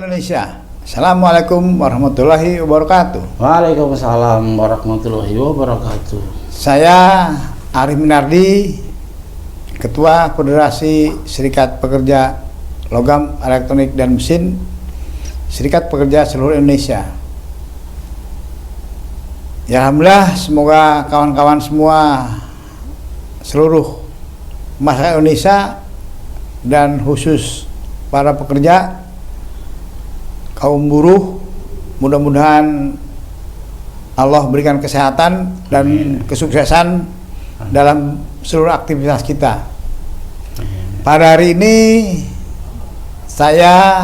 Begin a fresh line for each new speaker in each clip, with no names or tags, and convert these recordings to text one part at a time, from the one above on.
Indonesia. Assalamualaikum warahmatullahi wabarakatuh.
Waalaikumsalam warahmatullahi wabarakatuh.
Saya Arif Minardi, Ketua Federasi Serikat Pekerja Logam Elektronik dan Mesin Serikat Pekerja seluruh Indonesia. Ya alhamdulillah, semoga kawan-kawan semua seluruh masyarakat Indonesia dan khusus para pekerja, kaum buruh, mudah-mudahan Allah berikan kesehatan dan kesuksesan dalam seluruh aktivitas kita. Pada hari ini saya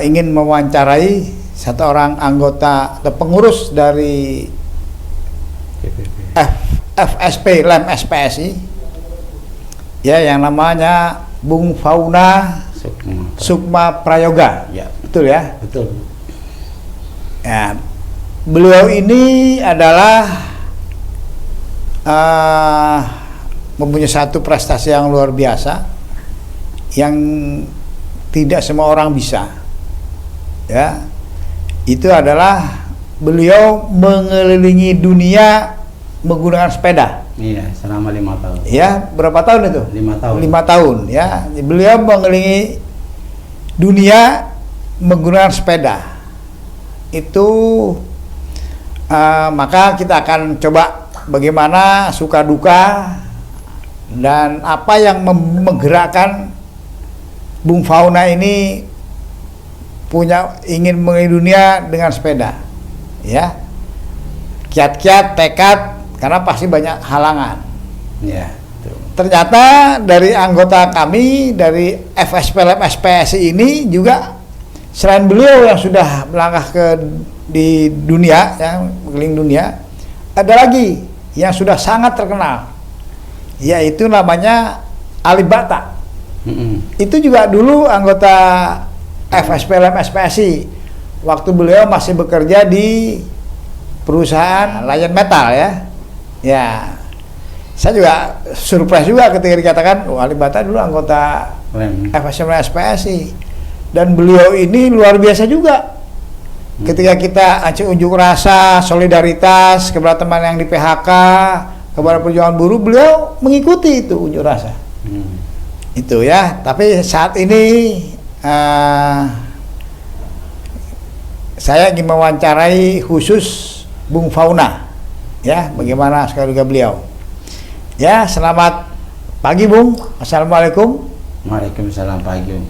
ingin mewawancarai satu orang anggota atau pengurus dari FSP LEM SPSI, ya, yang namanya Bung Fauna Sukma Prayoga.
Ya,
betul ya?
betul.
Ya, beliau ini adalah mempunyai satu prestasi yang luar biasa yang tidak semua orang bisa. Ya, itu adalah beliau mengelilingi dunia menggunakan sepeda.
Iya, selama 5 tahun.
Ya, berapa tahun itu?
5 tahun.
5 tahun, ya. Beliau mengelilingi dunia menggunakan sepeda. Itu maka kita akan coba bagaimana suka duka dan apa yang menggerakkan Bung Fauna ini ingin mengelilingi dunia dengan sepeda. Ya. Kiat-kiat, tekad, karena pasti banyak halangan.
Ya.
Ternyata dari anggota kami dari FSP LEM SPSI ini juga, selain beliau yang sudah melangkah di dunia, yang keliling dunia, ada lagi yang sudah sangat terkenal, yaitu namanya Ali Bata. Itu juga dulu anggota FSP LEM SPSI waktu beliau masih bekerja di perusahaan Lion Metal, ya. Ya, saya juga surprise juga ketika dikatakan Ali Bata dulu anggota FSP LEM SPSI, dan beliau ini luar biasa juga. Ketika kita unjuk rasa solidaritas kepada teman yang di PHK, kepada perjuangan buruh, beliau mengikuti itu unjuk rasa. Itu ya. Tapi saat ini saya ingin mewawancarai khusus Bung Fauna, ya, bagaimana sekali juga beliau. Ya, selamat pagi Bung. Assalamualaikum.
Waalaikumsalam pagi.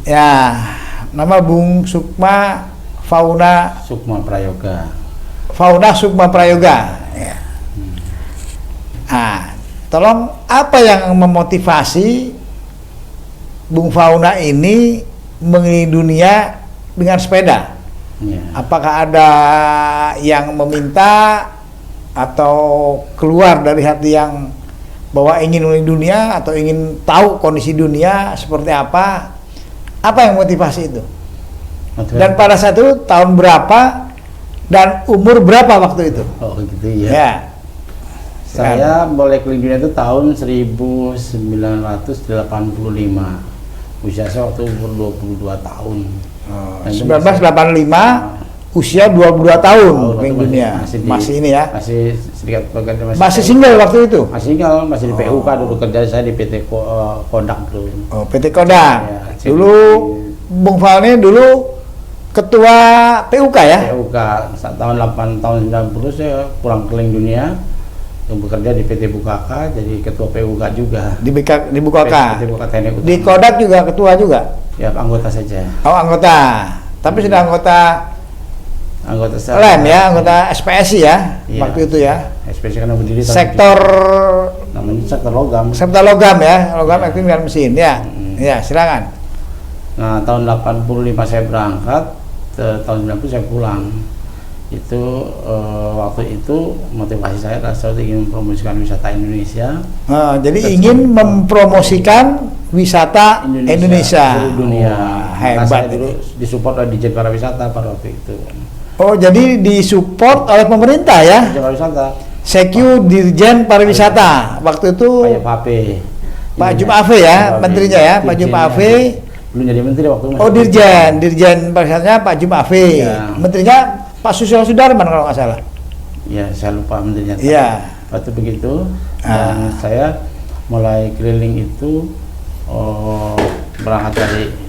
Ya, nama Bung Sukma Fauna
Sukma Prayoga.
Fauna Sukma Prayoga. Ya. Tolong, apa yang memotivasi Bung Fauna ini mengelilingi dunia dengan sepeda?
Ya.
Apakah ada yang meminta atau keluar dari hati yang bahwa ingin mengelilingi dunia atau ingin tahu kondisi dunia seperti apa? Apa yang motivasi itu? Dan pada saat itu tahun berapa dan umur berapa waktu itu?
Oh gitu ya.
Ya.
Saya mulai keliling dunia itu tahun 1985. Usia saya waktu umur 22 tahun.
1985, usia 22 tahun keliling dunia. Masih ini ya.
Masih sedikit pekerja,
masih single waktu itu.
Masih single, masih di PUK dulu, kerja saya di PT Kodak dulu.
Oh, PT Kodak.
Ya,
dulu Bung Fauna dulu ketua PUK ya?
PUK. Saat tahun 90 saya pulang keliling dunia untuk bekerja di PT Bukaka, jadi ketua PUK juga.
Di Bukaka. Di Kodak juga ketua juga?
Ya, anggota saja.
Oh, anggota. Tapi sudah anggota LEM ya, anggota SPSI ya,
iya,
waktu itu ya.
SPSI karena berdiri
sektor
namanya sektor logam.
Sektor logam ya, logam elektronik dan mesin ya. Ya, silakan.
Nah, tahun 85 saya berangkat, tahun 90 saya pulang. Itu waktu itu motivasi saya adalah saya ingin mempromosikan wisata Indonesia.
Jadi ingin mempromosikan wisata Indonesia.
Seluruh dunia.
Hebat.
Saya dulu disupport oleh Dirjen Pariwisata pada waktu itu.
Oh, jadi disupport oleh pemerintah ya?
Dirjen Pariwisata.
Seku Dirjen Pariwisata waktu itu
Pak
Jum Afe ya, menterinya ya, Pak Jum Afe
belum jadi menteri waktu itu.
Oh, Dirjen pariwisatanya Pak Jum Afe.
Ya.
Menterinya Pak Susilo Sudarman kalau nggak salah.
Ya, saya lupa menterinya.
Iya.
Waktu begitu, dan saya mulai keliling itu berangkat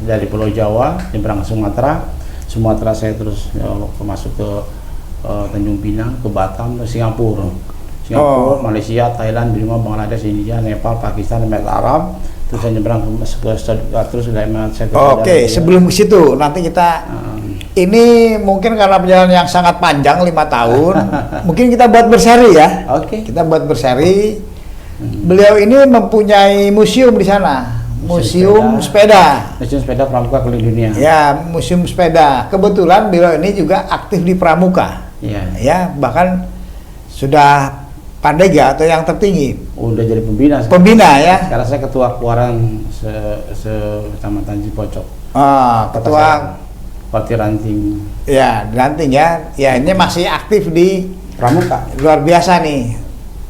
dari Pulau Jawa, nyebrang ke Sumatera saya terus masuk ke Tanjung Pinang, ke Batam, ke Singapura, Malaysia, Thailand, Burma, Bangladesh, India, Nepal, Pakistan, Emirat Arab. Terus saya nyebrang terus saya ke
Oke, sebelum ke situ nanti kita ini mungkin karena perjalanan yang sangat panjang 5 tahun, mungkin kita buat berseri ya.
Oke.
Kita buat berseri. Beliau ini mempunyai museum di sana, museum sepeda.
Museum sepeda Pramuka keliling dunia.
Ya, museum sepeda. Kebetulan beliau ini juga aktif di Pramuka.
Iya.
Ya, bahkan sudah Pandega atau yang tertinggi.
Udah jadi pembina.
Pembina ya.
Sekarang saya ketua keluaran kecamatan Cipocok.
Ketua
Parti Ranting.
Ya, Ranting ya. Ya, ini masih aktif di
Pramuka.
Luar biasa nih.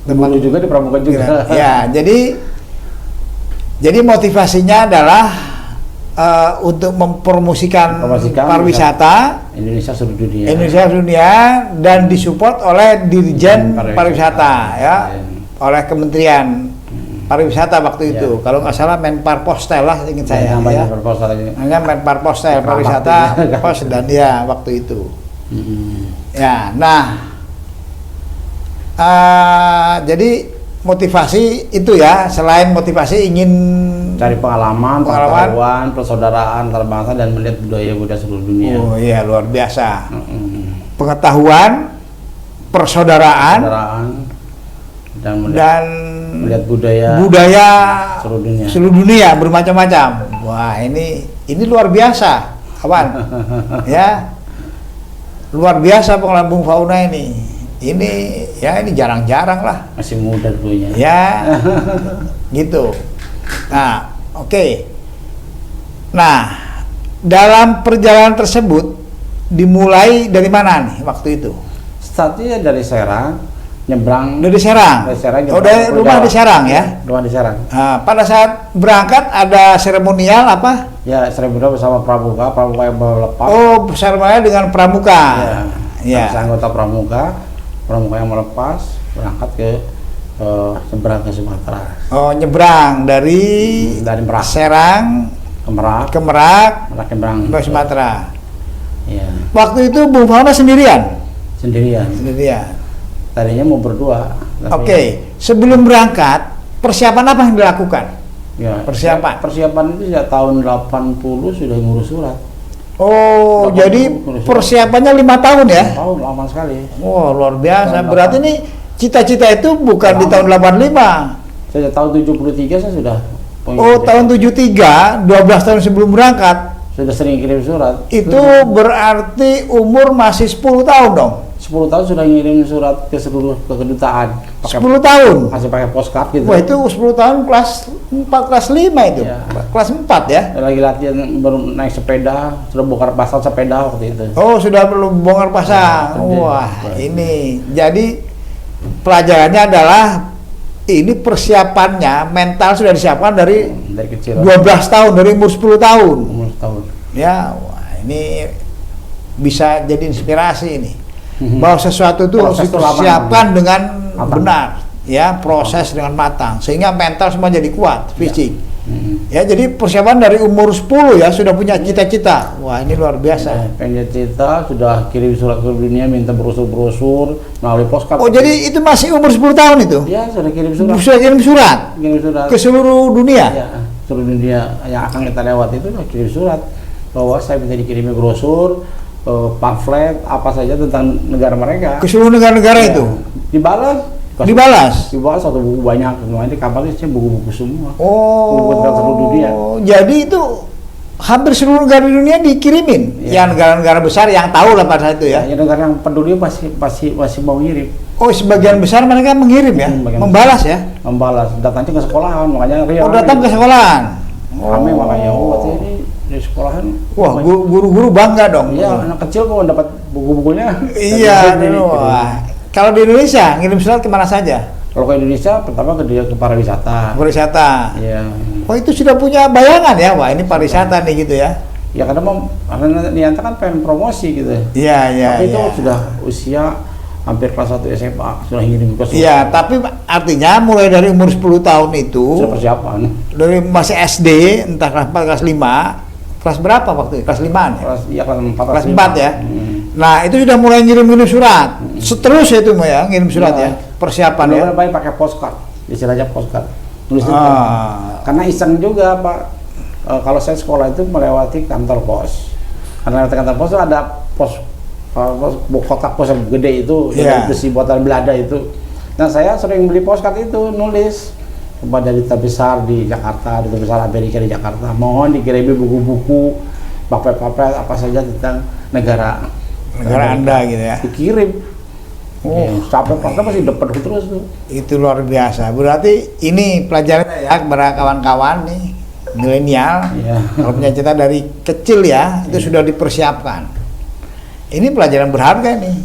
Teman juga di Pramuka juga.
Ya, jadi motivasinya adalah untuk mempromosikan pariwisata
Indonesia seluruh
dunia dan disupport oleh Dirjen Pariwisata ya, oleh Kementerian Pariwisata waktu itu. Kalau nggak salah Menparpostel lah ingat saya. Hanya Menparpostel Pariwisata Pos dan dia waktu itu. Ya, nah jadi motivasi itu ya, selain motivasi ingin
cari pengalaman, persaudaraan antar bangsa dan melihat budaya seluruh dunia.
Oh iya, luar biasa. Pengetahuan, persaudaraan
dan melihat budaya seluruh dunia
bermacam-macam. Wah, ini luar biasa, kawan. Ya. Luar biasa pengalaman Bung Fauna ini. Ini jarang-jarang lah.
Masih muda dulunya.
Ya, gitu. Nah, oke. Nah, dalam perjalanan tersebut dimulai dari mana nih waktu itu?
Startnya dari Serang, nyebrang.
Dari Serang. Dari rumah di Serang ya?
Rumah di Serang.
Nah, pada saat berangkat ada seremonial apa?
Ya, seremonial bersama Pramuka yang melepas.
Oh, seremonial dengan Pramuka.
Ya. Anggota Pramuka yang melepas berangkat nyebrang ke Sumatera.
Oh, nyebrang dari
Merak.
Serang ke Merak
nyebrang
ke Sumatera.
Iya.
Waktu itu Bung Fauna sendirian.
Tadinya mau berdua.
Oke. Sebelum berangkat, persiapan apa yang dilakukan?
Ya,
persiapan
itu sejak tahun 80 sudah ngurus surat.
Oh, jadi persiapannya 5 tahun ya?
5 tahun, lama sekali.
Wow, luar biasa. Berarti ini cita-cita itu bukan di tahun 85.
Sejak tahun 73 saya sudah.
Oh, tahun 73, 12 tahun sebelum berangkat.
Sudah sering kirim surat.
Itu berarti umur masih 10 tahun dong?
10 tahun sudah ngirim surat ke seluruh kedutaan.
10 tahun?
Masih pakai postcard gitu.
Wah, itu 10 tahun kelas 4, kelas 5 itu. Ya. Kelas 4 ya?
Lagi latihan baru naik sepeda, sudah bongkar pasang sepeda waktu itu.
Oh, sudah perlu bongkar pasang. Wah, ini. Jadi pelajarannya adalah ini persiapannya mental sudah disiapkan dari kecil. 12 tahun, dari umur 10 tahun.
Umur 10 tahun.
Ya, wah, ini bisa jadi inspirasi ini. Bahwa sesuatu itu harus dipersiapkan dengan benar, ya, proses dengan matang sehingga mental semua jadi kuat, fisik. Ya, jadi persiapan dari umur 10 ya sudah punya cita-cita. Wah, ini luar biasa.
Punya cita, sudah kirim surat ke dunia, minta brosur melalui postcard.
Oh, jadi itu masih umur 10 tahun itu?
Ya, sudah kirim surat.
Sudah kirim surat? Ke seluruh dunia?
Ya, seluruh dunia yang akan kita lewat itu sudah kirim surat bahwa saya minta dikirimi brosur, pamflet apa saja tentang negara mereka.
Ke seluruh negara-negara itu? Dibalas
satu buku banyak. Nanti kabarnya buku-buku semua.
Oh,
buku tentang seluruh dunia.
Jadi itu hampir seluruh negara di dunia dikirimin. Ya, negara-negara besar yang tahu lah pada saat itu ya.
Ya, negara yang peduli masih mau ngirim.
Oh, sebagian besar mereka mengirim ya, membalas ya.
Membalas, datangnya ke sekolahan, makanya.
Oh, datang ke sekolahan.
Kami makanya ini di sekolahan.
Wah, guru-guru bangga dong.
Iya, anak kecil kok dapat buku-bukunya.
Iya, wah. Kalau di Indonesia ngirim surat kemana saja?
Kalau ke Indonesia pertama ke pariwisata.
Pariwisata.
Iya.
Oh itu sudah punya bayangan ya, wah ini pariwisata nih gitu ya?
Ya karena Nianto kan pengen promosi gitu.
Iya iya.
Tapi itu
iya.
sudah usia hampir kelas 1 SMA sudah ngirim ke sekolah.
Iya, tapi artinya mulai dari umur 10 tahun itu,
Sudah persiapan.
dari masih SD, entah kelas 4, kelas 5, kelas berapa waktu itu? Kelas 5 ya?
Kelas 4.
Kelas 4 ya? Nah itu sudah mulai ngirim-ngirim surat, seterusnya itu ya, ngirim surat ya, persiapan ya?
Baik pakai postcard, istilahnya postcard. Tulis itu. Karena iseng juga Pak, kalau saya sekolah itu melewati kantor pos. Karena lewati kantor pos itu ada kotak pos yang gede itu,
Yeah.
besi buatan Belanda itu. Nah saya sering beli postcard itu, nulis kepada duta besar di Jakarta, duta besar Amerika di Jakarta, mohon dikirimi buku-buku, pamflet-pamflet apa saja tentang negara
Anda gitu ya?
dikirim. Sampai postnya masih dapat terus tuh.
Itu luar biasa. Berarti ini pelajaran ya kepada kawan-kawan nih milenial.
Iya.
Kalau punya cita dari kecil ya, itu sudah dipersiapkan. Ini pelajaran berharga nih.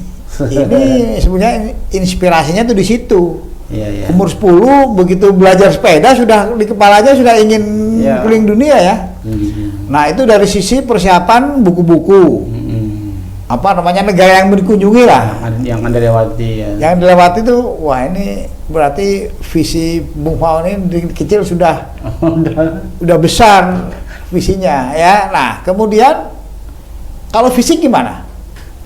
Ini sebenarnya inspirasinya tuh di situ.
Iya.
Umur 10 begitu belajar sepeda sudah di kepalanya sudah ingin
Iya.
keliling dunia ya. Nah, itu dari sisi persiapan buku-buku. Apa namanya negara yang dikunjungi lah.
Yang Anda lewati ya.
Yang dilewati itu, wah ini berarti visi Bung Faun ini dari kecil sudah besar visinya ya. Nah kemudian kalau fisik gimana?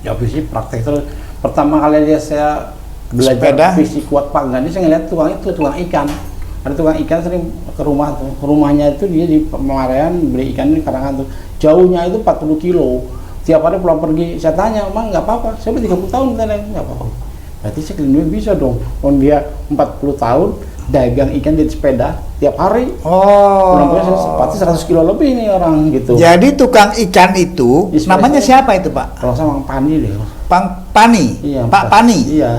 Ya fisik praktek terus. Pertama kali saya belajar
Sepeda?
fisik kuat panggang ini saya ngeliat tukang ikan. Ada tukang ikan sering ke rumah tuh. Rumahnya itu dia di Pemarian beli ikan di Karangan tuh. Jauhnya itu 40 kilo. Tiap hari pulang pergi, saya tanya, "Mang nggak apa-apa, saya udah 30 tahun nggak apa-apa." Berarti saya keliling bisa dong. Kalau dia 40 tahun dagang ikan di sepeda tiap hari. Pulang pergi pasti 100 kilo lebih nih orang gitu.
Jadi tukang ikan itu
Inspirasi.
namanya siapa itu Pak?
Kalau saya Mang Pani deh.
Pani?
Iya,
Pak Pani?
Iya.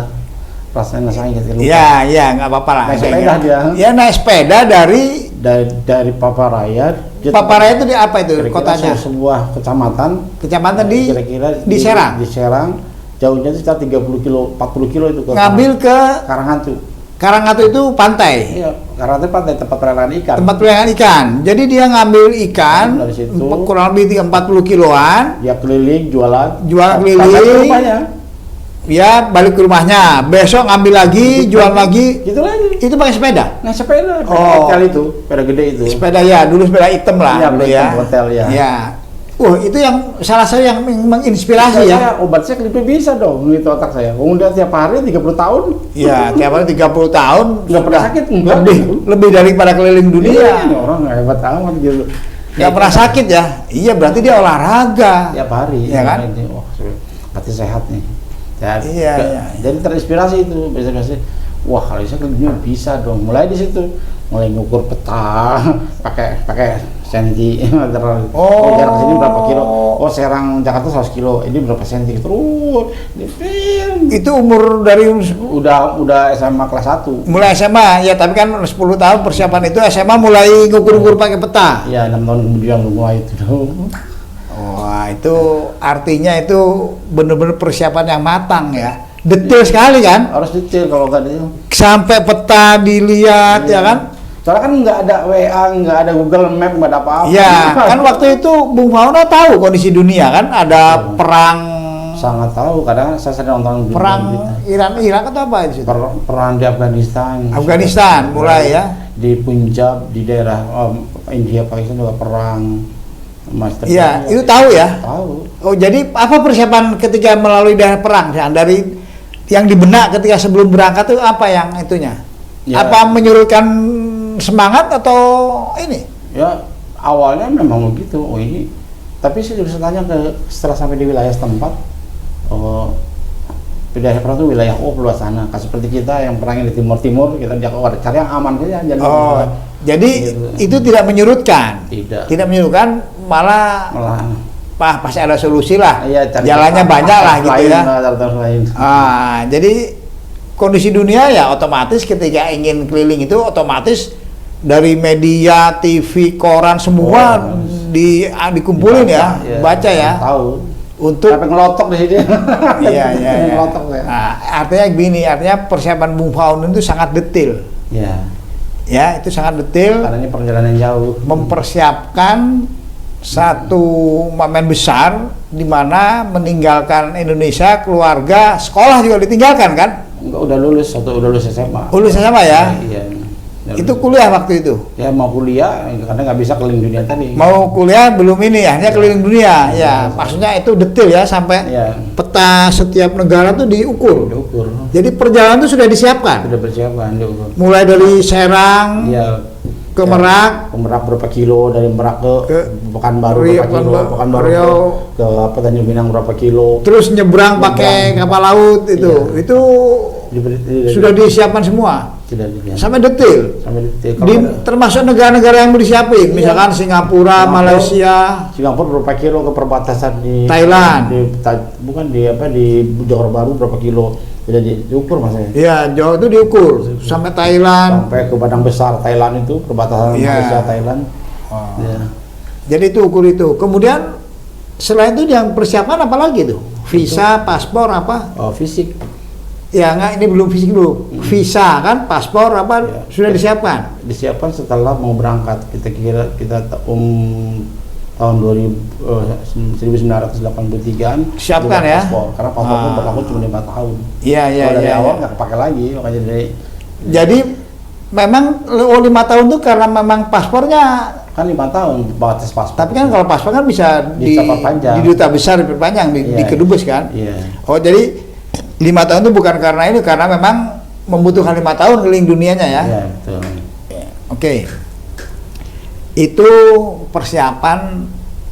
Rasanya saya ingat lupa.
Iya, nggak apa-apa lah.
Naik
saya
sepeda
ingat.
dia.
Ya naik sepeda dari
Dari Paparaya.
Paparaya itu di apa itu
Kira-kira
kotanya?
sebuah kecamatan.
Kecamatan di
kira-kira
di Serang.
Di Serang. Jauhnya itu sekitar 30 kilo, 40 kilo itu ke
Ngambil ke
Karanghantu.
Karangatu itu pantai.
Iya, Karanghantu pantai tempat pelelangan ikan.
Tempat pelelangan ikan. Jadi dia ngambil ikan
Dari situ.
kurang lebih 40 kiloan,
Dia keliling jualan.
Jual
Sampai
keliling.
ke rumahnya.
dia balik ke rumahnya, besok ngambil lagi, jual lagi.
Gitu lagi.
Itu pakai sepeda.
Nah sepeda,
Oh.
hotel itu, sepeda gede itu.
Sepeda ya, dulu sepeda hitam lah
Iya,
dulu
sepeda
ya.
hitam, hotel, ya.
Ya. Itu yang salah satu yang menginspirasi ya.
Saya obat saya kelipnya bisa dong, gitu otak saya. Udah tiap hari 30 tahun.
Iya, tiap hari 30 tahun
Nggak pernah sakit, enggak.
lebih daripada keliling dunia.
Ini orang nggak hebat amat gitu.
Nggak pernah sakit ya. Iya, berarti dia olahraga.
Tiap hari.
Iya kan?
Oh, berarti sehat nih. Ya,
Iya, iya.
Jadi terinspirasi itu, bisa. Wah, kalau saya kelipnya bisa dong. Mulai di situ, mulai ngukur peta, pakai sentimeter.
Oh.
Jarak sini berapa kilo? Oh, Serang Jakarta 100 kilo. Ini berapa senti? Terus
Itu umur dari
udah SMA kelas 1.
mulai SMA ya, tapi kan 10 tahun persiapan itu SMA mulai ngukur-ngukur pakai peta.
Iya, 6 tahun kemudian mulai itu dong.
Wah, itu artinya itu benar-benar persiapan yang matang ya. Detail sekali kan?
Harus detail kalau nggak itu.
Sampai peta dilihat ya kan?
Soalnya kan nggak ada WA, nggak ada Google Map, nggak ada apa-apa.
Ya, kan waktu itu Bung Fauna tahu kondisi dunia kan ada perang
Sangat tahu, kadang saya sering nonton
perang Irak atau apa itu?
perang di Afghanistan.
Afghanistan mulai ya.
Di Punjab, di daerah India, Pakistan juga perang. Master.
Iya, itu tahu ya.
Tahu.
Oh, jadi apa persiapan ketika melalui daerah perang ya? Dari yang di benak ketika sebelum berangkat itu apa yang itunya?
Ya.
Apa menyuruhkan semangat atau ini?
Ya, awalnya memang begitu. Oh ini, tapi saya juga tanya setelah sampai di wilayah setempat. Wilayah perang itu wilayah luas sana. Seperti kita yang perangnya di timur, kita cari yang aman saja.
Jadi
gitu.
itu tidak menyurutkan.
Tidak
menyurutkan, malah pasti ada solusi lah.
Iya,
jalannya banyak lah gitu ya.
Lain.
Jadi kondisi dunia ya otomatis ketika ingin keliling itu otomatis dari media, TV, koran semua dikumpulin ya, baca ya.
Tahu.
untuk
Sampai ngelotok di sini.
iya iya. Iya.
Ngelotok ya.
Nah, artinya gini, artinya persiapan Bung Faun itu sangat detail.
Ya.
Ya, itu sangat detail.
Karena ini perjalanan jauh.
Mempersiapkan satu momen besar di mana meninggalkan Indonesia, keluarga, sekolah juga ditinggalkan kan?
Enggak, udah lulus SMA.
Lulus SMA ya?
Iya.
Itu kuliah waktu itu.
Ya mau kuliah karena nggak bisa keliling dunia tadi.
Mau kuliah belum ini ya, hanya keliling dunia. Ya,
Iya.
maksudnya itu detail ya sampai
Iya.
peta setiap negara tuh diukur.
Diukur.
Jadi perjalanan itu sudah disiapkan.
Sudah persiapan diukur.
Mulai dari Serang
Iya.
ke Merak,
Ke Merak berapa kilo, dari Merak ke Pekanbaru
Riau,
berapa kilo, Pekanbaru
Riau.
ke apa Tanjung Pinang berapa kilo.
terus nyebrang pakai kapal laut itu.
Iya.
Itu sudah disiapkan semua.
Tidak dilihat.
Sampai detail.
Sampai detik.
Termasuk negara-negara yang mau disiapin,
Iya.
misalkan Singapura, Malaysia,
Singapura berapa kilo ke perbatasan di
Thailand.
Bukan di apa di Johor Baru berapa kilo, tidak diukur mas ya.
ya jauh itu diukur sampai Thailand.
Sampai ke Padang Besar Thailand itu perbatasan
Iya.
Malaysia Thailand. Ya.
Jadi itu ukur itu. Kemudian selain itu yang persiapan apa lagi tuh? Visa, paspor apa?
Oh, fisik.
Ya enggak, ini belum fisik dulu. Visa kan, paspor apa
Ya.
sudah disiapkan.
Disiapkan setelah mau berangkat. Kita tahun 1983-an
Siapkan ya.
paspor, karena paspor itu berlaku cuma 5 tahun.
Iya iya
Kalau dari
iya.
awal
Iya.
nggak kepake lagi, makanya dari
Jadi memang 5 tahun tuh karena memang paspornya.
kan 5 tahun batas paspor.
Tapi kan kalau paspor kan bisa
Bisa perpanjang.
di duta besar diperpanjang di
Iya.
kedubes kan.
Iya.
Oh jadi 5 tahun itu bukan karena ini, karena memang membutuhkan 5 tahun keliling dunianya ya.
Iya, betul.
Oke. Itu persiapan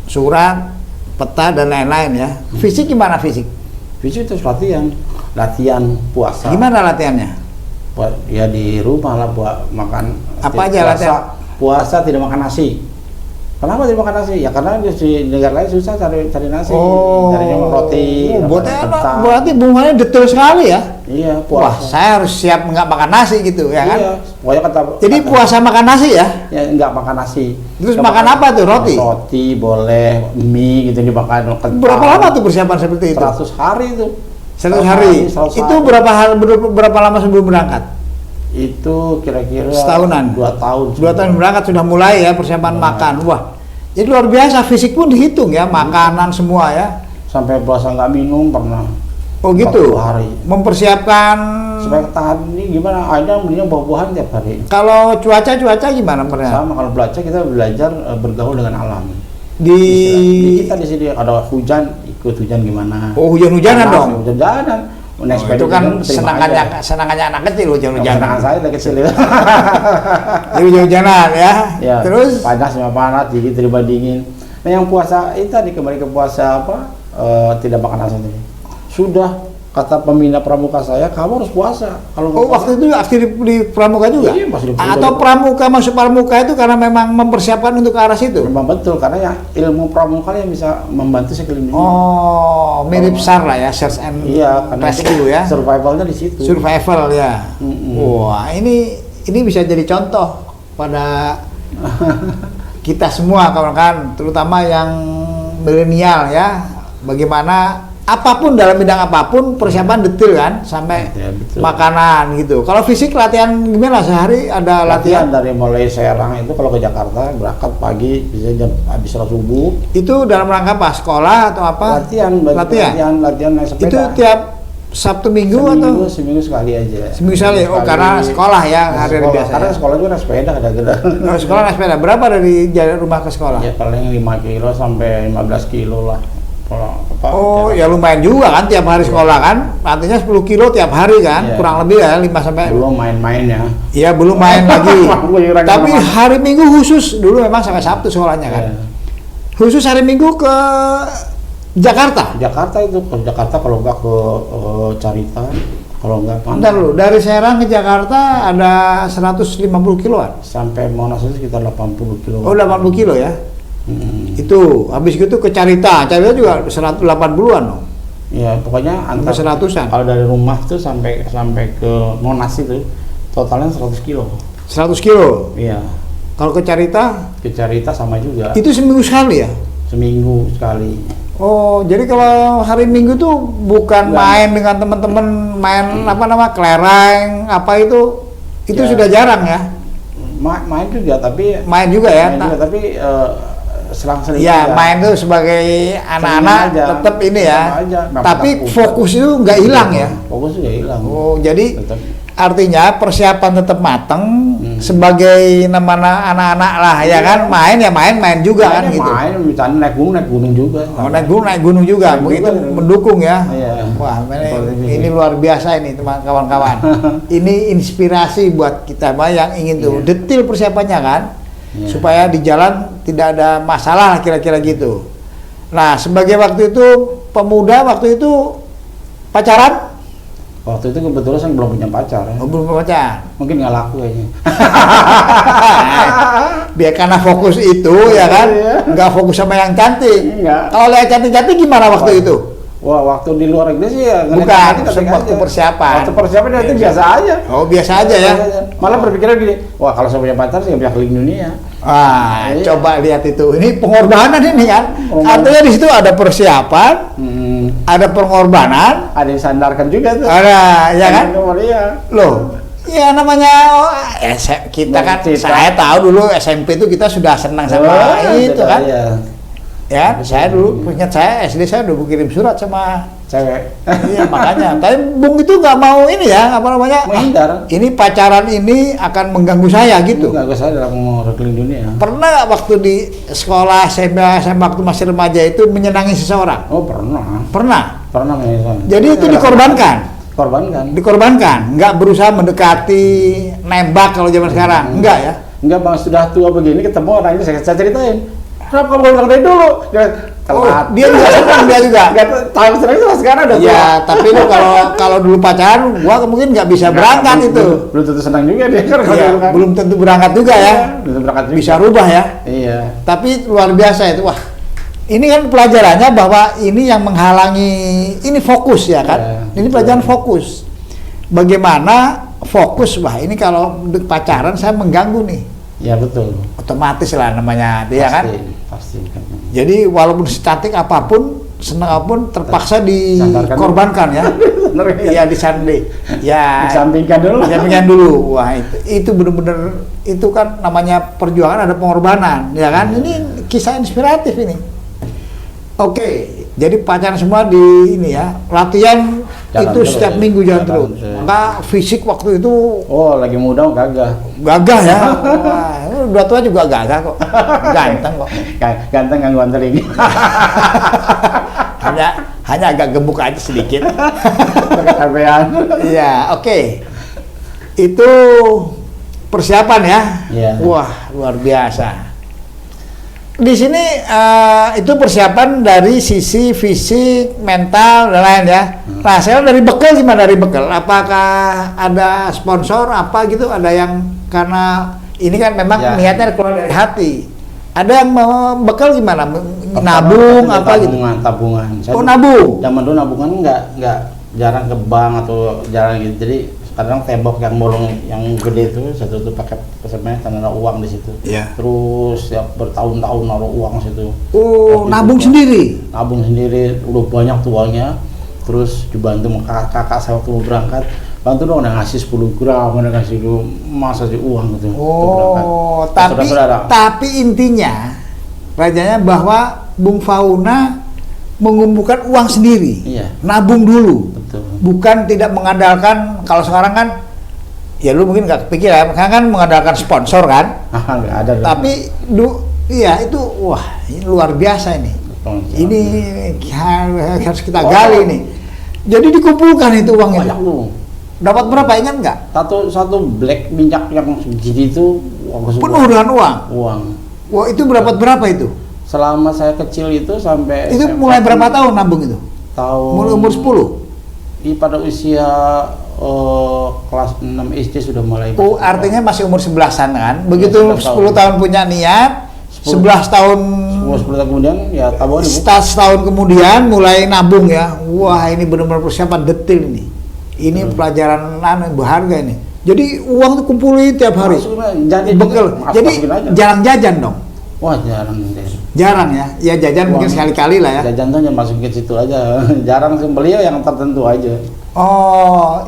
surat, peta dan lain-lain ya. Fisik gimana fisik?
Fisik itu latihan puasa.
Gimana latihannya?
Ya di rumah lah buat makan.
Apa aja
puasa,
latihan?
Puasa tidak makan nasi. Kenapa tidak makan nasi? Ya karena di negara lain susah cari nasi. Carinya roti.
Berarti bunganya detail sekali ya.
Iya,
Wah,
puasa.
saya harus siap nggak makan nasi gitu ya kan?
Iya, pokoknya
Jadi puasa makan nasi ya?
ya nggak makan nasi.
Terus
Nggak
makan apa tuh, roti?
Roti boleh, mie gitu dimakan. Kentang.
Berapa lama tuh persiapan seperti itu?
100 hari itu.
100 hari.
100
Itu
hari.
berapa lama sebelum berangkat?
Itu kira-kira
Setahunan.
2 tahun.
2 tahun berangkat sudah mulai ya persiapan makan. Wah, jadi luar biasa, fisik pun dihitung ya, makanan semua ya.
Sampai puasa nggak minum pernah.
Oh gitu.
40 hari.
Mempersiapkan.
Supaya tahan ini gimana? Ada belinya buah-buahan tiap hari.
Kalau cuaca gimana pernah?
Sama kalau belajar kita belajar bergaul dengan alam.
Di
Kita di sini ada hujan, ikut hujan gimana?
Oh, hujan-hujanan
Panas,
dong.
Hujan-hujanan. Naik sepeda
itu kan
hujan, terima
senangannya
aja.
senangannya anak kecil hujan-hujanan.
Senangan saya dari kecil itu.
Jadi hujan-hujanan ya.
Ya,
Terus
panas sama panas, dingin terima dingin. Nah yang puasa itu tadi kembali ke puasa apa? Tidak makan nasi tadi. Sudah kata pembina pramuka saya, kamu harus puasa. Kalau nggak
oh
puasa-
waktu itu aktif di pramuka juga?
Iya, masih di pramuka.
Atau pramuka masuk pramuka itu karena memang mempersiapkan untuk ke arah situ?
Memang betul, karena yang ilmu pramuka yang bisa membantu sekeliling dunia.
Oh, mirip SAR lah ya, search and
Iya, karena
rescue ya.
survivalnya di situ.
Survival ya.
Mm-mm.
Wah, ini bisa jadi contoh pada kita semua kawan-kawan, terutama yang milenial ya. Bagaimana apapun dalam bidang apapun persiapan detail kan, sampai
Ya, betul.
makanan gitu. Kalau fisik latihan gimana, sehari ada
Latihan
latihan?
dari mulai Serang itu kalau ke Jakarta berangkat pagi bisa jam habis sholat subuh.
Itu dalam rangka apa? Sekolah atau apa?
Latihan naik sepeda.
Itu tiap Sabtu Minggu atau
seminggu sekali aja.
seminggu sekali? Oh, karena sekolah ya, hari-hari biasa
Karena
ya.
sekolah juga naik sepeda kadang-kadang.
Kalau sekolah naik sepeda berapa dari jarak rumah ke sekolah?
Ya paling 5 kilo sampai 15 kilo lah. Kalau apa,
Oh,
jarak.
ya lumayan juga kan tiap hari sekolah kan? Artinya 10 kilo tiap hari kan?
Iya.
Kurang lebih ya 5 sampai.
Belum main-main ya.
Iya, belum main lagi.
Iuran
Tapi
kemana-mana.
hari Minggu khusus, dulu memang sampai Sabtu sekolahnya kan.
Ya.
Khusus hari Minggu ke Jakarta.
Jakarta itu ke Jakarta kalau enggak ke Carita, kalau enggak
Bentar dulu, dari Serang ke Jakarta ada 150 kiloan.
sampai Monas itu sekitar 80 kilo.
Oh, 80 kilo ya. Itu habis gitu ke Carita juga 180-an dong.
Ya pokoknya
Sampai 100-an.
Kalau dari rumah tuh sampai ke Monas itu totalnya 100 kilo.
100 kilo.
Iya.
Kalau ke Carita
Ke Carita sama juga.
itu seminggu sekali ya.
Seminggu sekali.
Oh, jadi kalau hari Minggu tuh bukan
Bukan.
main dengan teman-teman, main apa nama kelereng apa itu
Ya.
sudah jarang ya.
Main juga tapi
Main juga ya.
main juga, tapi selang-seling
Ya,
aja.
main tuh sebagai anak-anak
aja.
tetap ini ya.
Sama aja. Nah,
Tapi
tetap
fokus itu nggak hilang ya.
Fokus juga hilang.
Oh, jadi
Tetap.
artinya persiapan tetap mateng sebagai namanya anak-anak lah ya kan, main ya main juga kan gitu.
Main, misalnya naik gunung juga.
Oh, naik gunung juga,
Naik
begitu
juga.
mendukung ya.
Iya.
Wah,
Seperti
ini luar biasa ini teman kawan-kawan. Ini inspirasi buat kita Mbak, yang ingin tuh
Iya.
detail persiapannya kan,
Iya.
supaya di jalan tidak ada masalah kira-kira gitu. Nah, sebagai waktu itu pemuda waktu itu pacaran,
Waktu itu kebetulan saya belum punya pacar. Ya.
oh, belum pacaran.
Mungkin nggak laku kayaknya.
Biar karena fokus itu ya kan,
Iya.
nggak fokus sama yang cantik.
Enggak.
Kalau lihat cantik-cantik gimana waktu itu?
Wah, waktu di luar negeri sih ya ngeliat
Bukan,
cantik
waktu
aja.
persiapan.
Waktu persiapan itu biasa aja.
Oh, biasa aja ya.
Malah berpikirnya gini, wah kalau saya punya pacar sih nggak bisa keliling dunia.
Ah,
Iya.
coba lihat itu. Ini pengorbanan ini kan.
Pengorbanan.
Artinya di situ ada persiapan, ada pengorbanan,
Ada yang sandarkan juga tuh.
ada ya kan?
Iya.
Loh, ya namanya kita kan,
Cerita.
saya tahu dulu SMP itu kita sudah senang sama itu kan.
Iya.
Ya, saya dulu punya saya SD saya udah kirim surat sama
Cewek.
iya makanya. Tapi Bung itu nggak mau ini ya, apa namanya?
Menghindar.
Ini pacaran ini akan mengganggu saya gitu.
Enggak, gue sadar aku mau keliling dunia.
Pernah nggak waktu di sekolah SMP waktu masih remaja itu menyenangi seseorang?
Oh pernah.
Pernah.
Pernah menyenangkan.
Jadi itu dikorbankan.
Korbankan.
Dikorbankan, nggak berusaha mendekati, nembak kalau zaman sekarang, enggak ya?
Enggak bang, sudah tua begini ketemu orang ini saya ceritain. Kenapa kamu bilang dari dulu? Dia telat.
Dia juga senang dia juga.
Enggak tahu senang sama sekarang udah tua.
Ya, tapi lu kalau dulu pacaran, gua mungkin nggak bisa berangkat itu.
Belum tentu senang juga dia kan kalau
Iya,
dulu kan.
belum tentu berangkat juga ya.
Belum tentu berangkat juga.
Bisa rubah ya.
Iya.
Tapi luar biasa itu, wah. Ini kan pelajarannya bahwa ini yang menghalangi, ini fokus ya kan?
Ya,
Ini pelajaran fokus. Bagaimana fokus, wah ini kalau pacaran saya mengganggu nih.
Ya betul.
Otomatis lah namanya, ya kan?
Pasti.
Jadi walaupun secantik apapun, senang apapun, terpaksa
Sandarkan
dikorbankan ya.
Bener ya?
Iya disanding. Ya.
Disampingkan dulu.
Disampingkan dulu. Wah itu benar-benar itu kan namanya perjuangan, ada pengorbanan, ya kan? Ini kisah inspiratif ini. Oke, jadi pacaran semua di ini ya, latihan
Jalan
itu
terus.
setiap minggu jalan
Jalan
terus.
terus.
Maka fisik waktu itu
Oh, lagi muda gagah.
gagah ya. Wah, udah tua juga gagah kok, ganteng kok.
Ganteng ganggu anteling.
hanya agak gemuk aja sedikit.
Kecapean.
Iya, oke. Itu persiapan ya.
Iya.
Wah, luar biasa. Di sini itu persiapan dari sisi fisik, mental dan lain ya. Nah, saya dari bekal gimana dari bekal? Apakah ada sponsor apa gitu? Ada yang karena ini kan memang
Ya.
niatnya keluar dari hati. Ada yang mau bekal gimana? Nabung apa gitu?
Tabungan.
Oh, nabung.
Zaman dulu nabungan enggak jarang ke bank atau jarang gitu. Jadi kadang tembok yang bolong yang gede itu satu tuh pakai semen tanah uang di situ.
Iya.
Terus ya bertahun-tahun naruh uang situ.
Oh,
Waktu
nabung
itu,
sendiri.
Nabung sendiri, udah banyak tuanya. Terus dibantu sama kakak saya waktu mau berangkat. Bantu dong, udah ngasih 10 gram, udah ngasih dulu masa di uang gitu.
Oh,
Untuk berangkat. Saudara-saudara.
tapi intinya rajanya bahwa Bung Fauna mengumpulkan uang sendiri,
Iya.
nabung dulu,
Betul.
bukan tidak mengandalkan. Kalau sekarang kan, ya lu mungkin nggak kepikiran, sekarang kan mengandalkan sponsor kan,
Nggak ada.
tapi iya itu, wah ini luar biasa ini. Ini harus kita gali nih. Jadi dikumpulkan itu uang itu.
banyak lu.
Dapat berapa, ingat nggak?
Satu black minyak yang segini itu uang semua.
Penuh dengan uang.
Uang.
Wah itu berapa itu?
Selama saya kecil itu sampai
Itu
SMP,
mulai berapa tahun nabung itu?
Tahun
Mulai umur 10?
pada usia kelas 6 SD sudah mulai.
Oh, artinya masih umur 11-an kan? Begitu
11
10 tahun punya niat, 11 tahun
10 tahun kemudian ya tabungan ibu.
setahun kemudian mulai nabung ya. Wah, ini benar-benar persiapan detail ini. Ini pelajaran berharga ini. Jadi uang tuh kumpulin tiap hari.
Jadi
Bekal. Jadi jarang jajan dong.
Wah jarang deh.
Jarang ya? Ya jajan mungkin sekali-kali lah ya.
Jajan tuh hanya masuk ke situ aja. Jarang sih, beliau yang tertentu aja.
Oh,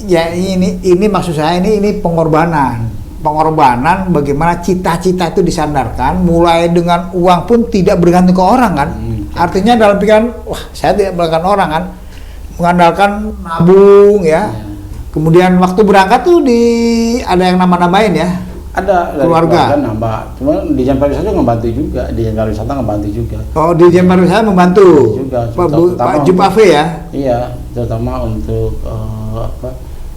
ya ini maksud saya ini pengorbanan. Pengorbanan bagaimana cita-cita itu disandarkan, mulai dengan uang pun tidak bergantung ke orang kan. Artinya dalam pikiran, wah saya tidak bergantung orang kan, mengandalkan nabung ya. Kemudian waktu berangkat tuh ada yang nama-namain ya.
Ada dari
keluarga
nambah, cuma di Dijen Pariwisata ngebantu juga, Dijen Pariwisata ngebantu juga.
Oh, di Dijen Pariwisata membantu
Juga,
Pak Jupafe ya.
Iya, terutama untuk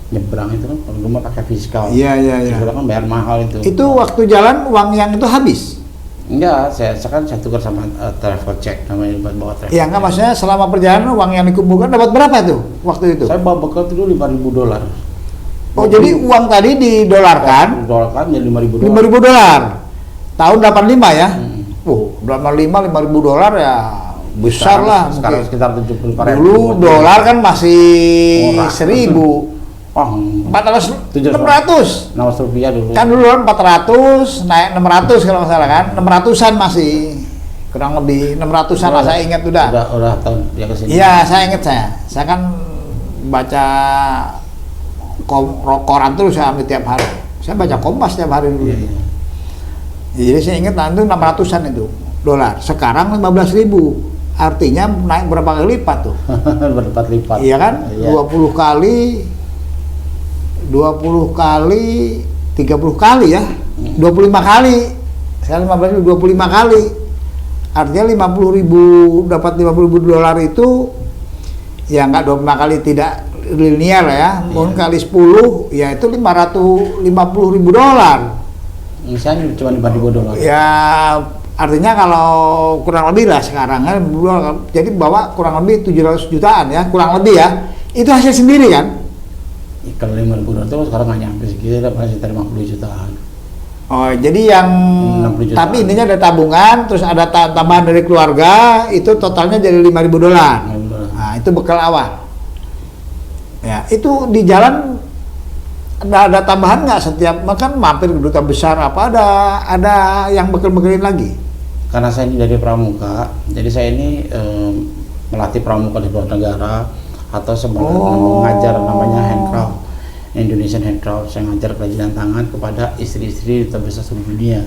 nyebrang itu kan, kalau rumah pakai fiskal.
Iya.
Fiskal kan bayar mahal itu.
Itu waktu jalan uang yang itu habis?
Enggak, saya tukar sama travel check namanya, buat bawa travel.
Iya, enggak, maksudnya selama perjalanan uang yang dikumpulkan dapat berapa tuh waktu itu?
Saya bawa bekal dulu $5.000.
Oh, jadi uang tadi didolarkan?
Dolarkan jadi $5.000.
$5.000. Tahun 85 ya? $85 $5.000 ya besar
sekarang,
lah.
Sekarang sekitar 75.000.
Dulu dolar kan masih
murah.
1.000.
Wah,
600
rupiah dulu.
kan dulu 400 naik 600 kalau nggak salah kan, 600-an masih kurang lebih 600-an lah, saya ingat
udah tahun dia kesini.
Iya, saya ingat, saya kan baca koran terus saya ambil tiap hari, saya baca Kompas tiap hari dulu.
Iya.
Jadi saya ingat itu 600-an itu dolar, sekarang 15.000, artinya naik berapa kali lipat tuh?
Berlipat-lipat.
Iya kan?
Iya.
20 kali 30 kali ya, 25 kali. Sekarang 15.000 25 kali. Artinya 50.000 dapat $50.000 itu ya nggak 25 kali tidak linear ya. Mungkin kali 10 ya itu $550.000.
Misalnya cuma $5.000.
Ya artinya kalau kurang lebih lah sekarang kan, jadi bawa kurang lebih 700 jutaan ya, kurang lebih ya. Itu hasil sendiri kan?
Kalau $5.000 itu sekarang nggak nyampe segitu, masih 50 jutaan.
Oh, jadi yang
60 jutaan.
tapi intinya ada tabungan, terus ada tambahan dari keluarga, itu totalnya jadi $5.000. Nah, itu bekal awal. Ya, itu di jalan ada tambahan nggak setiap makan mampir ke duta besar apa ada yang bekal-bekalin lagi?
Karena saya ini dari pramuka, jadi saya ini melatih pramuka di luar negara atau sebenarnya mengajar namanya handcraft, Indonesian handcraft. Saya ngajar kerajinan tangan kepada istri-istri duta besar seluruh dunia.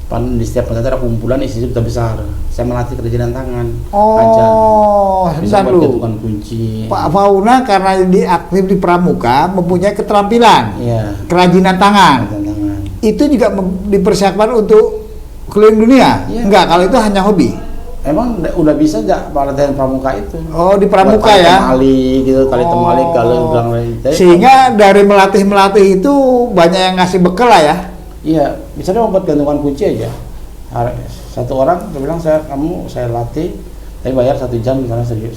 Di setiap kota ada kumpulan istri duta besar. Saya melatih kerajinan tangan, ngajar. Bisa buat gantungan kunci.
Pak Fauna karena aktif di pramuka mempunyai keterampilan, kerajinan tangan. Itu juga dipersiapkan untuk keliling dunia? Iya. Enggak, kalau itu hanya hobi.
Emang udah bisa nggak pelatihan pramuka itu?
Oh, di pramuka
buat
ya?
Temali gitu, tali temali, galau,
sehingga dari melatih itu banyak yang ngasih bekal lah ya?
Iya, misalnya buat gantungan kunci aja. Satu orang, saya bilang saya latih, saya bayar 1 jam misalnya $10.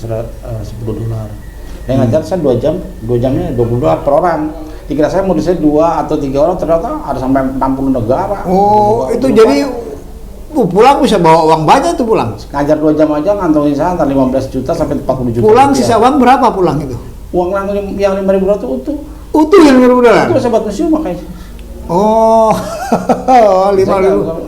Saya ngajar saya 2 jam, 2 jamnya $20 per orang. Dikira saya mau saya 2 atau 3 orang, ternyata ada sampai 60 negara.
Oh, itu jadi pulang bisa bawa uang banyak tuh pulang.
Ngajar 2 jam aja ngantongin saya antara 15 juta sampai 40 juta.
Pulang sisa uang berapa pulang itu?
Uang yang $5.000 itu utuh.
Utuh yang $5.000?
Itu saya buat museum makanya.
Oh, 5.000.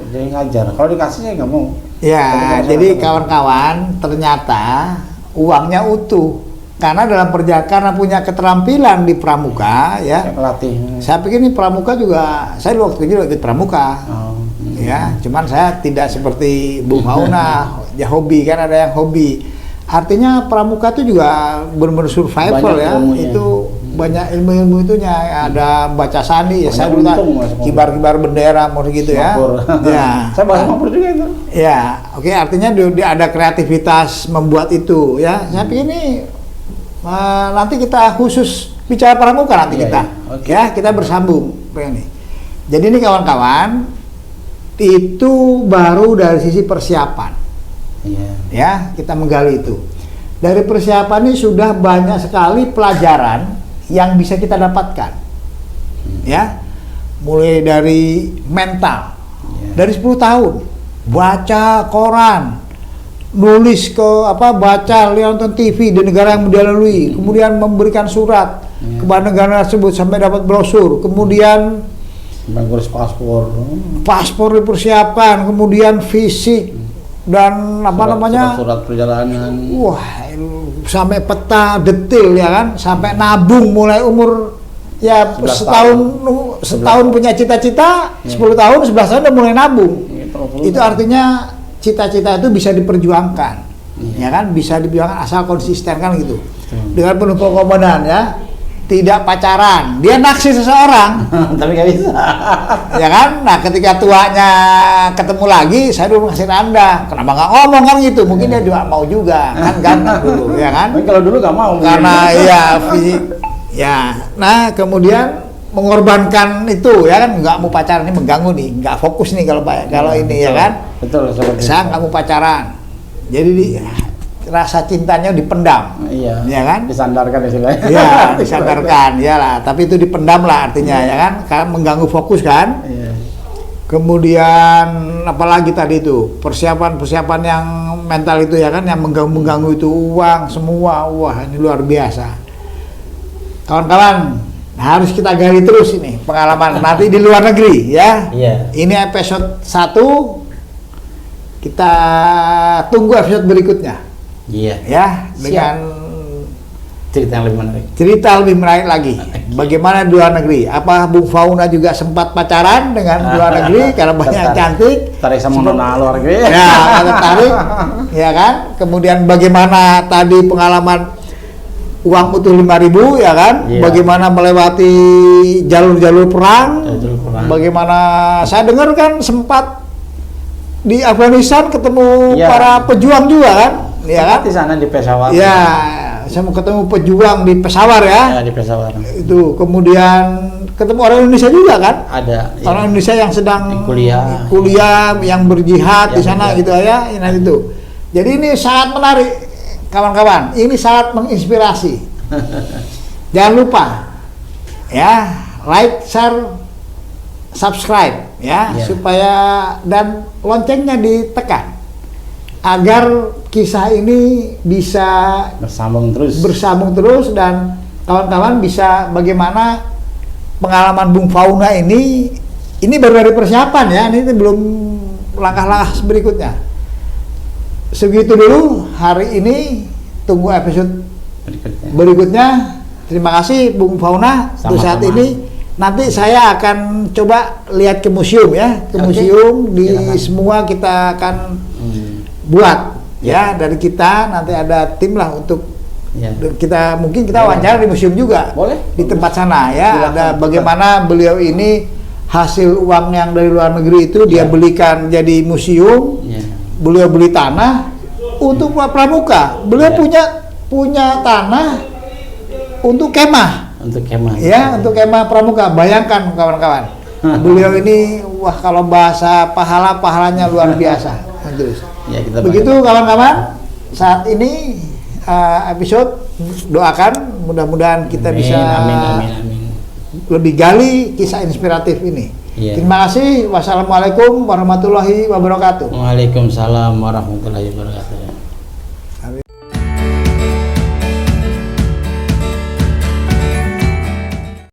Jadi ngajar. Kalau dikasih saya nggak mau.
Ya, jadi kawan-kawan ternyata uangnya utuh. Karena dalam perjalanan karena punya keterampilan di pramuka ya.
Saya pelatih.
Saya pikir ini pramuka juga, saya waktu kecil ikut pramuka. Ya, cuman saya tidak seperti Bu Fauna, ya hobi kan, ada yang hobi. Artinya pramuka itu juga benar-benar survival banyak ya. Ilmunya. Itu banyak ilmu-ilmu itunya, ada baca sandi ya, saya dulu kibar-kibar bendera mau gitu ya. Ya.
Saya bahasa Mapur juga itu.
Ya, oke, artinya ada kreativitas membuat itu ya. Saya pikir ini nanti kita khusus bicara pramuka nanti kita. Ya, kita bersambung ini. Jadi ini kawan-kawan, itu baru dari sisi persiapan. Ya, kita menggali itu. Dari persiapan ini sudah banyak sekali pelajaran yang bisa kita dapatkan. Ya. Mulai dari mental. Dari 10 tahun baca koran, nulis baca, nonton TV di negara yang dia lalui, kemudian memberikan surat kepada negara tersebut sampai dapat brosur, kemudian
Mengurus paspor.
Paspor dipersiapkan, kemudian fisik dan
Surat perjalanan.
Wah, sampai peta detail ya kan, sampai nabung mulai umur ya
11
setahun punya cita-cita, 10 tahun, 11 tahun udah mulai nabung. Itu artinya cita-cita itu bisa diperjuangkan. Ya kan, bisa diperjuangkan asal konsisten kan gitu. Dengan penuh pengorbanan ya. Tidak pacaran, dia naksir seseorang,
tapi nggak bisa.
ya kan? Nah, ketika tuanya ketemu lagi, saya dulu ngasih Anda, kenapa nggak ngomong kan gitu? Mungkin dia juga mau juga, kan dulu, ya kan?
Tapi kalau dulu nggak mau.
Karena ya fisik, ya. Nah, kemudian mengorbankan itu, ya kan? Nggak mau pacaran ini mengganggu nih, nggak fokus nih kalau ini, ya kan?
Betul.
Saya nggak mau pacaran, jadi rasa cintanya dipendam,
iya,
ya kan?
Disandarkan istilahnya.
Iya, disandarkan, ya lah. Tapi itu dipendam lah artinya, ya kan? Karena mengganggu fokus kan.
Iya.
Kemudian apalagi tadi itu persiapan yang mental itu ya kan, yang mengganggu itu uang semua, wah ini luar biasa. Kawan-kawan harus kita gali terus ini pengalaman nanti di luar negeri ya.
Iya.
Ini episode 1, kita tunggu episode berikutnya.
Iya.
Ya, dengan
cerita yang lebih menarik.
Cerita lebih menarik lagi. Bagaimana di luar negeri? Apa Bung Fauna juga sempat pacaran dengan luar negeri karena banyak yang cantik?
Tarik sama nona luar negeri.
Ya, tertarik. Ya kan? Kemudian bagaimana tadi pengalaman uang utuh 5.000 ya kan?
Iya.
Bagaimana melewati jalur-jalur perang? Bagaimana saya dengar kan sempat di Afghanistan ketemu
Iya.
para pejuang juga kan? Ya kan?
Di sana di Peshawar.
Ya, saya mau ketemu pejuang di Peshawar ya.
Ya, di Peshawar.
Itu kemudian ketemu orang Indonesia juga kan?
Ada.
Orang Indonesia yang sedang
kuliah,
yang berjihad di sana
berjihad.
gitu ya. Nah itu. Jadi ini sangat menarik kawan-kawan. Ini sangat menginspirasi. Jangan lupa ya, like, share, subscribe ya,
Ya.
supaya dan loncengnya ditekan agar kisah ini bisa bersambung terus dan kawan-kawan bisa bagaimana pengalaman Bung Fauna ini baru dari persiapan ya, ini belum langkah-langkah berikutnya. Segitu dulu hari ini, tunggu episode berikutnya. Terima kasih Bung Fauna untuk saat ini. Nanti saya akan coba lihat ke museum ya, museum di semua kita akan buat ya dari kita, nanti ada tim lah untuk kita mungkin kita wawancara di museum juga.
Boleh.
Di tempat sana ya.
Silakan.
Ada bagaimana beliau ini hasil uang yang dari luar negeri itu dia belikan jadi museum. Beliau beli tanah untuk pramuka. Beliau punya tanah untuk kemah. Ya, untuk kemah pramuka. Bayangkan kawan-kawan. Beliau ini wah kalau bahasa pahalanya luar biasa. Terus.
Ya,
Begitu kawan-kawan, saat ini episode doakan mudah-mudahan kita bisa
amin.
lebih gali kisah inspiratif ini.
Ya.
Terima kasih. Wassalamualaikum warahmatullahi wabarakatuh.
Waalaikumsalam warahmatullahi wabarakatuh.